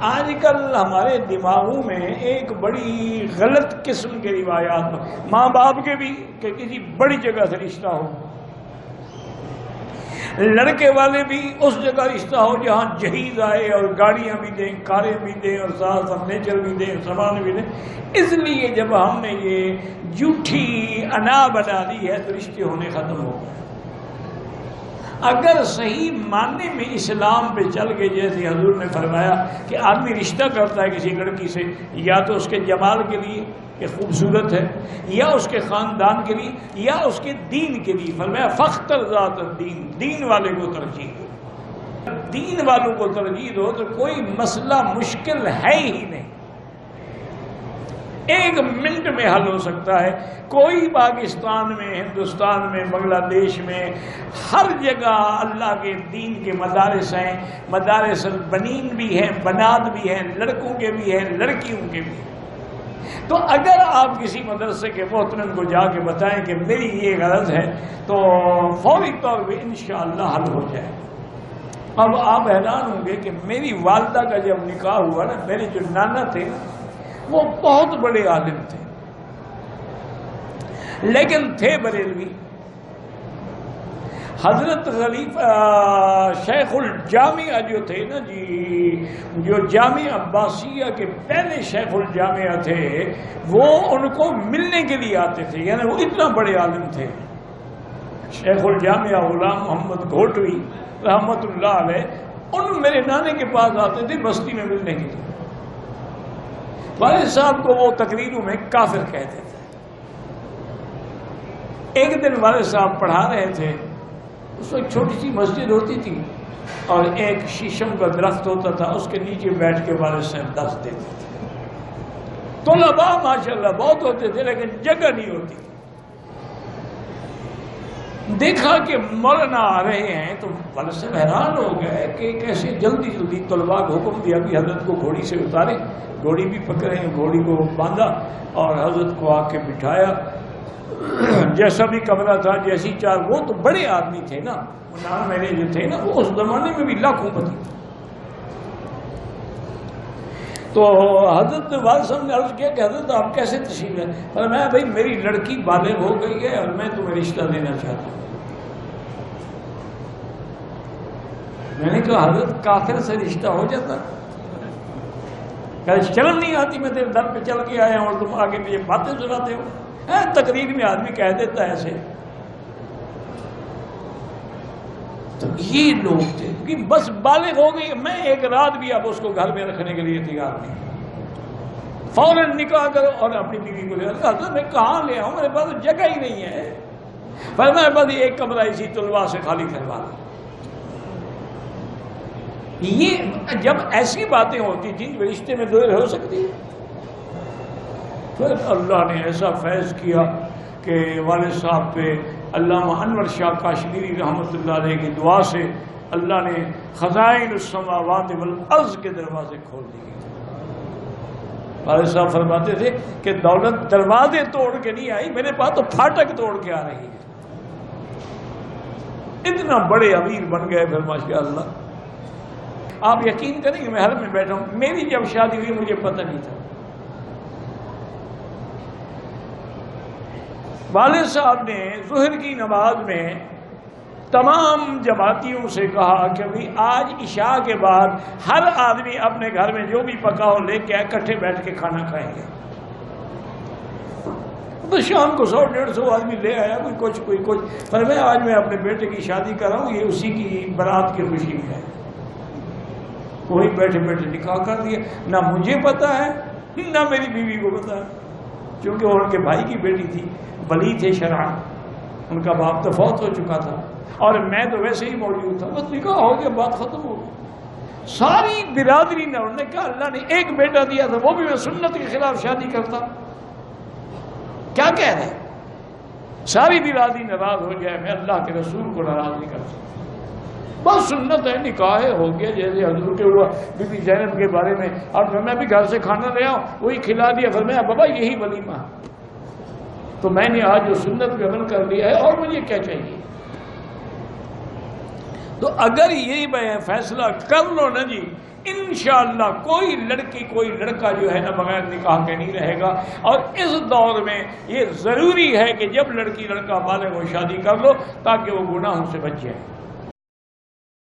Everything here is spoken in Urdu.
آج کل ہمارے دماغوں میں ایک بڑی غلط قسم کے روایات، ماں باپ کے بھی کہ کسی بڑی جگہ سے رشتہ ہو، لڑکے والے بھی اس جگہ رشتہ ہو جہاں جہیز آئے اور گاڑیاں بھی دیں، کاریں بھی دیں اور ساتھ فرنیچر بھی دیں، سامان بھی دیں۔ اس لیے جب ہم نے یہ جھوٹی انا بنا دی ہے تو رشتے ہونے ختم ہو گئے۔ اگر صحیح معنی میں اسلام پہ چل کے، جیسے حضور نے فرمایا کہ آدمی رشتہ کرتا ہے کسی لڑکی سے یا تو اس کے جمال کے لیے کہ خوبصورت ہے، یا اس کے خاندان کے لیے، یا اس کے دین کے لیے، فرمایا فاختر ذات الدین، دین والے کو ترجیح دو۔ دین والوں کو ترجیح دو تو کوئی مسئلہ مشکل ہے ہی نہیں، ایک منٹ میں حل ہو سکتا ہے۔ کوئی پاکستان میں، ہندوستان میں، بنگلہ دیش میں، ہر جگہ اللہ کے دین کے مدارس ہیں، مدارس البنین بھی ہیں، بنات بھی ہیں، لڑکوں کے بھی ہیں، لڑکیوں کے بھی ہیں۔ تو اگر آپ کسی مدرسے کے محترم کو جا کے بتائیں کہ میری یہ غرض ہے تو فوری طور پہ انشاءاللہ حل ہو جائے۔ اب آپ حیران ہوں گے کہ میری والدہ کا جب نکاح ہوا نا، میرے جو نانا تھے وہ بہت بڑے عالم تھے لیکن تھے بریلوی۔ حضرت خلیفہ شیخ الجامعہ جو تھے نا جی، جو جامعہ عباسیہ کے پہلے شیخ الجامعہ تھے، وہ ان کو ملنے کے لیے آتے تھے، یعنی وہ اتنا بڑے عالم تھے۔ شیخ الجامعہ غلام محمد گھوٹوی رحمت اللہ علیہ، ان میرے نانے کے پاس آتے تھے بستی میں ملنے کے لیے۔ والد صاحب کو وہ تقریروں میں کافر کہتے تھے۔ ایک دن والد صاحب پڑھا رہے تھے، اس وقت چھوٹی سی مسجد ہوتی تھی اور ایک شیشم کا درخت ہوتا تھا، اس کے نیچے بیٹھ کے والد صاحب درس دیتے تھے۔ طلباء ماشاءاللہ بہت ہوتے تھے لیکن جگہ نہیں ہوتی تھی۔ دیکھا کہ مولانا آ رہے ہیں تو والد صاحب حیران ہو گئے کہ کیسے جلدی جلدی طلباء کو حکم دیا کہ حضرت کو گھوڑی سے اتارے، گھوڑی بھی پکڑے، گھوڑی کو باندھا اور حضرت کو آ کے بٹھایا۔ جیسا بھی کمرہ تھا، جیسی چار، وہ تو بڑے آدمی تھے نا، وہ نام میرے جو تھے نا، وہ اس زمانے میں بھی لاکھوں پتی تھے۔ تو حضرت والد صاحب نے عرض کیا کہ حضرت آپ کیسے تشریف لائے؟ فرمایا بھائی میری لڑکی بالغ ہو گئی ہے اور میں تمہیں رشتہ دینا چاہتا ہوں۔ میں نے کہا حضرت کافر سے رشتہ ہو جاتا؟ کہ شرم نہیں آتی، میں تیرے در پہ چل کے آیا ہوں اور تم آگے مجھے باتیں سناتے ہو؟ تقریر میں آدمی کہہ دیتا ہے ایسے۔ تو یہ لوگ تھے کہ بس بالغ ہو گئی، میں ایک رات بھی اب اس کو گھر میں رکھنے کے لیے تیار نہیں، فوراً نکاح کرو اور اپنی بیوی کو لے آؤ۔ حضرت میں کہاں لے آؤں، میرے پاس جگہ ہی نہیں ہے۔ فرمایا بس ایک کمرہ اسی طلباء سے خالی کروا دو۔ یہ جب ایسی باتیں ہوتی تھیں رشتے میں دیر ہو سکتی ہے۔ پھر اللہ نے ایسا فیض کیا کہ والد صاحب پہ علامہ انور شاہ کاشمیری رحمۃ اللہ علیہ کی دعا سے اللہ نے خزائن السماوات والارض کے دروازے کھول دیے۔ والد صاحب فرماتے تھے کہ دولت دروازے توڑ کے نہیں آئی، میرے پاس تو پھاٹک توڑ کے آ رہی ہے۔ اتنا بڑے امیر بن گئے پھر ماشاءاللہ۔ آپ یقین کریں کہ میں حرم میں بیٹھا ہوں، میری جب شادی ہوئی مجھے پتہ نہیں تھا۔ والد صاحب نے ظہر کی نماز میں تمام جماعتیوں سے کہا کہ بھئی آج عشاء کے بعد ہر آدمی اپنے گھر میں جو بھی پکا ہو لے کے اکٹھے بیٹھ کے کھانا کھائیں گے۔ تو شام کو 100-150 آدمی لے آیا، کوئی کچھ۔ فرمایا آج میں اپنے بیٹے کی شادی کر رہا ہوں، یہ اسی کی برات کی خوشی میں ہے۔ وہی بیٹھے بیٹھے نکاح کر دیا، نہ مجھے پتا ہے نہ میری بیوی کو پتا ہے، کیونکہ وہ ان کے بھائی کی بیٹی تھی، ولی تھے شرعاً، ان کا باپ تو فوت ہو چکا تھا اور میں تو ویسے ہی موجود تھا۔ بس نکاح ہو گیا، بات ختم ہو گئی۔ ساری برادری نے، انہوں نے کہا اللہ نے ایک بیٹا دیا تھا، وہ بھی میں سنت کے خلاف شادی کرتا۔ کیا کہہ رہے ہیں؟ ساری برادری ناراض ہو جائے، میں اللہ کے رسول کو ناراض نہیں کر سکتا۔ بس سنت ہے، نکاح ہو گیا، جیسے حضور کے ہوا بی بی زینب کے بارے میں، اور میں بھی گھر سے کھانا لے آؤں، وہی کھلا دیا۔ فرمایا بابا یہی ولیمہ، تو میں نے آج جو سنت پہ عمل کر لیا ہے اور مجھے کیا چاہیے۔ تو اگر یہ فیصلہ کر لو نا جی انشاءاللہ کوئی لڑکی کوئی لڑکا جو ہے نا بغیر نکاح کے نہیں رہے گا. اور اس دور میں یہ ضروری ہے کہ جب لڑکی لڑکا بالغ ہو شادی کر لو تاکہ وہ گناہوں سے بچ جائے.